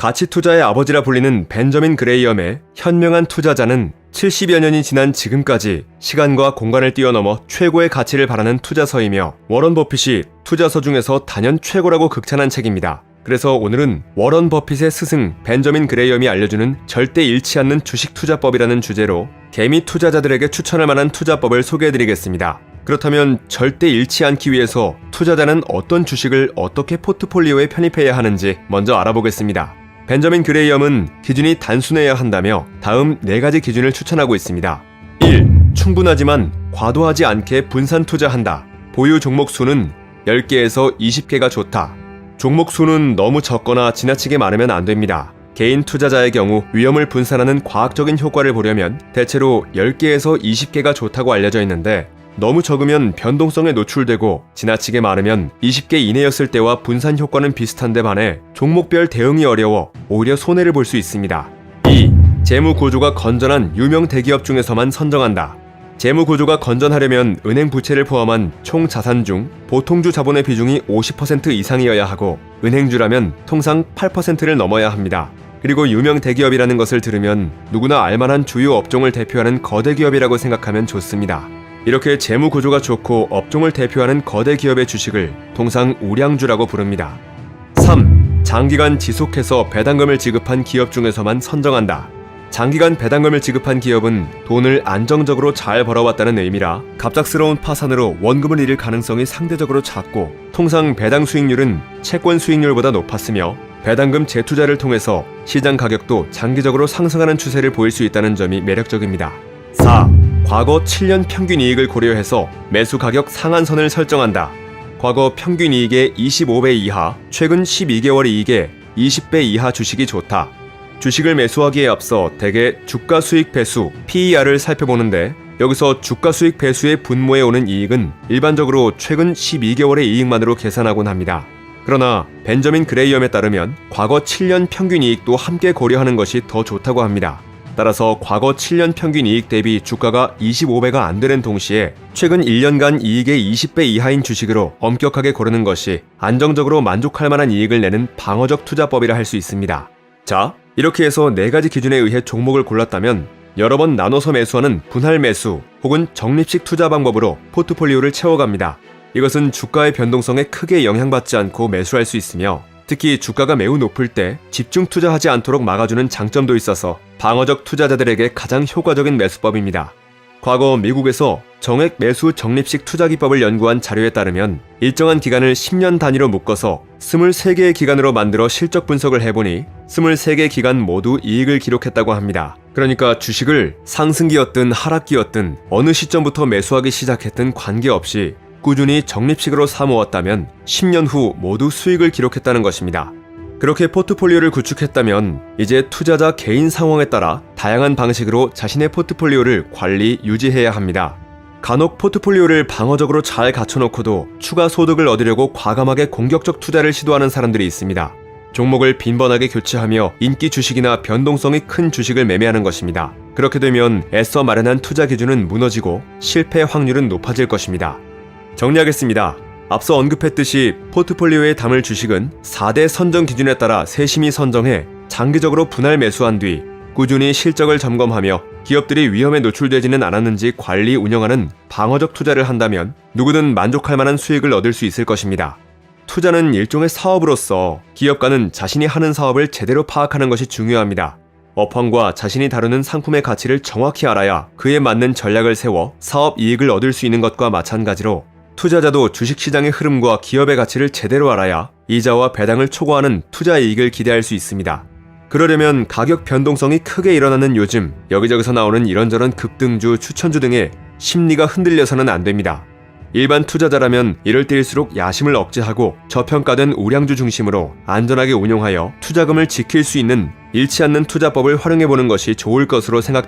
가치 투자의 아버지라 불리는 벤저민 그레이엄의 현명한 투자자는 70여 년이 지난 지금까지 시간과 공간을 뛰어넘어 최고의 가치를 바라는 투자서이며 워런 버핏이 투자서 중에서 단연 최고라고 극찬한 책입니다. 그래서 오늘은 워런 버핏의 스승 벤저민 그레이엄이 알려주는 절대 잃지 않는 주식 투자법이라는 주제로 개미 투자자들에게 추천할 만한 투자법을 소개해드리겠습니다. 그렇다면 절대 잃지 않기 위해서 투자자는 어떤 주식을 어떻게 포트폴리오에 편입해야 하는지 먼저 알아보겠습니다. 벤저민 그레이엄은 기준이 단순해야 한다며 다음 4가지 기준을 추천하고 있습니다. 1. 충분하지만 과도하지 않게 분산 투자한다. 보유 종목 수는 10개에서 20개가 좋다. 종목 수는 너무 적거나 지나치게 많으면 안 됩니다. 개인 투자자의 경우 위험을 분산하는 과학적인 효과를 보려면 대체로 10개에서 20개가 좋다고 알려져 있는데 너무 적으면 변동성에 노출되고 지나치게 많으면 20개 이내였을 때와 분산 효과는 비슷한데 반해 종목별 대응이 어려워 오히려 손해를 볼 수 있습니다. 2. 재무 구조가 건전한 유명 대기업 중에서만 선정한다. 재무 구조가 건전하려면 은행 부채를 포함한 총 자산 중 보통주 자본의 비중이 50% 이상이어야 하고 은행주라면 통상 8%를 넘어야 합니다. 그리고 유명 대기업이라는 것을 들으면 누구나 알만한 주요 업종을 대표하는 거대 기업이라고 생각하면 좋습니다. 이렇게 재무 구조가 좋고 업종을 대표하는 거대 기업의 주식을 통상 우량주라고 부릅니다. 3. 장기간 지속해서 배당금을 지급한 기업 중에서만 선정한다. 장기간 배당금을 지급한 기업은 돈을 안정적으로 잘 벌어왔다는 의미라 갑작스러운 파산으로 원금을 잃을 가능성이 상대적으로 작고 통상 배당 수익률은 채권 수익률보다 높았으며 배당금 재투자를 통해서 시장 가격도 장기적으로 상승하는 추세를 보일 수 있다는 점이 매력적입니다. 4. 과거 7년 평균 이익을 고려해서 매수 가격 상한선을 설정한다. 과거 평균 이익의 25배 이하, 최근 12개월 이익의 20배 이하 주식이 좋다. 주식을 매수하기에 앞서 대개 주가 수익 배수 PER을 살펴보는데 여기서 주가 수익 배수의 분모에 오는 이익은 일반적으로 최근 12개월의 이익만으로 계산하곤 합니다. 그러나 벤저민 그레이엄에 따르면 과거 7년 평균 이익도 함께 고려하는 것이 더 좋다고 합니다. 따라서 과거 7년 평균 이익 대비 주가가 25배가 안 되는 동시에 최근 1년간 이익의 20배 이하인 주식으로 엄격하게 고르는 것이 안정적으로 만족할 만한 이익을 내는 방어적 투자법이라 할 수 있습니다. 자, 이렇게 해서 4가지 기준에 의해 종목을 골랐다면 여러 번 나눠서 매수하는 분할 매수 혹은 적립식 투자 방법으로 포트폴리오를 채워갑니다. 이것은 주가의 변동성에 크게 영향받지 않고 매수할 수 있으며 특히 주가가 매우 높을 때 집중 투자하지 않도록 막아주는 장점도 있어서 방어적 투자자들에게 가장 효과적인 매수법입니다. 과거 미국에서 정액 매수 적립식 투자 기법을 연구한 자료에 따르면 일정한 기간을 10년 단위로 묶어서 23개의 기간으로 만들어 실적 분석을 해보니 23개 기간 모두 이익을 기록했다고 합니다. 그러니까 주식을 상승기였든 하락기였든 어느 시점부터 매수하기 시작했든 관계없이 꾸준히 적립식으로 사모았다면 10년 후 모두 수익을 기록했다는 것입니다. 그렇게 포트폴리오를 구축했다면 이제 투자자 개인 상황에 따라 다양한 방식으로 자신의 포트폴리오를 관리, 유지해야 합니다. 간혹 포트폴리오를 방어적으로 잘 갖춰놓고도 추가 소득을 얻으려고 과감하게 공격적 투자를 시도하는 사람들이 있습니다. 종목을 빈번하게 교체하며 인기 주식이나 변동성이 큰 주식을 매매하는 것입니다. 그렇게 되면 애써 마련한 투자 기준은 무너지고 실패 확률은 높아질 것입니다. 정리하겠습니다. 앞서 언급했듯이 포트폴리오에 담을 주식은 4대 선정 기준에 따라 세심히 선정해 장기적으로 분할 매수한 뒤 꾸준히 실적을 점검하며 기업들이 위험에 노출되지는 않았는지 관리 운영하는 방어적 투자를 한다면 누구든 만족할 만한 수익을 얻을 수 있을 것입니다. 투자는 일종의 사업으로서 기업가는 자신이 하는 사업을 제대로 파악하는 것이 중요합니다. 업황과 자신이 다루는 상품의 가치를 정확히 알아야 그에 맞는 전략을 세워 사업 이익을 얻을 수 있는 것과 마찬가지로 투자자도 주식시장의 흐름과 기업의 가치를 제대로 알아야 이자와 배당을 초과하는 투자 이익을 기대할 수 있습니다. 그러려면 가격 변동성이 크게 일어나는 요즘 여기저기서 나오는 이런저런 급등주, 추천주 등의 심리가 흔들려서는 안 됩니다. 일반 투자자라면 이럴 때일수록 야심을 억제하고 저평가된 우량주 중심으로 안전하게 운용하여 투자금을 지킬 수 있는 잃지 않는 투자법을 활용해보는 것이 좋을 것으로 생각됩니다.